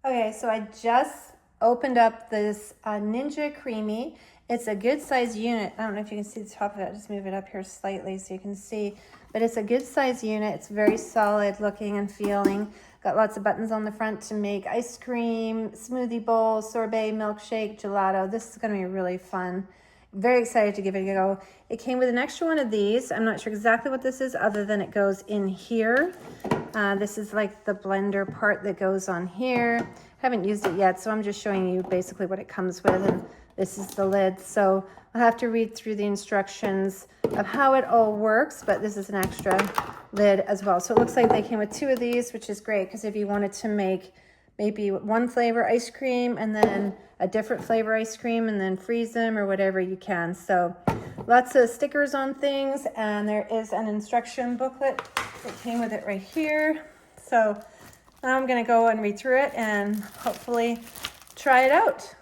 Okay, so I just opened up this Ninja Creami. It's a good size unit. I don't know if you can see the top of it. I'll just move it up here slightly so you can see. But it's a good size unit. It's very solid looking and feeling. Got lots of buttons on the front to make ice cream, smoothie bowl, sorbet, milkshake, gelato. This is going to be really fun. Very excited to give it a go. It came with an extra one of these. I'm not sure exactly what this is other than it goes in here. This is like the blender part that goes on here. Haven't used it yet, so I'm just showing you basically what it comes with, and this is the lid. So I'll have to read through the instructions of how it all works, but this is an extra lid as well. So it looks like they came with 2 of these, which is great because if you wanted to make maybe one flavor ice cream and then a different flavor ice cream and then freeze them or whatever you can. So lots of stickers on things, and there is an instruction booklet that came with it right here. So now I'm gonna go and read through it and hopefully try it out.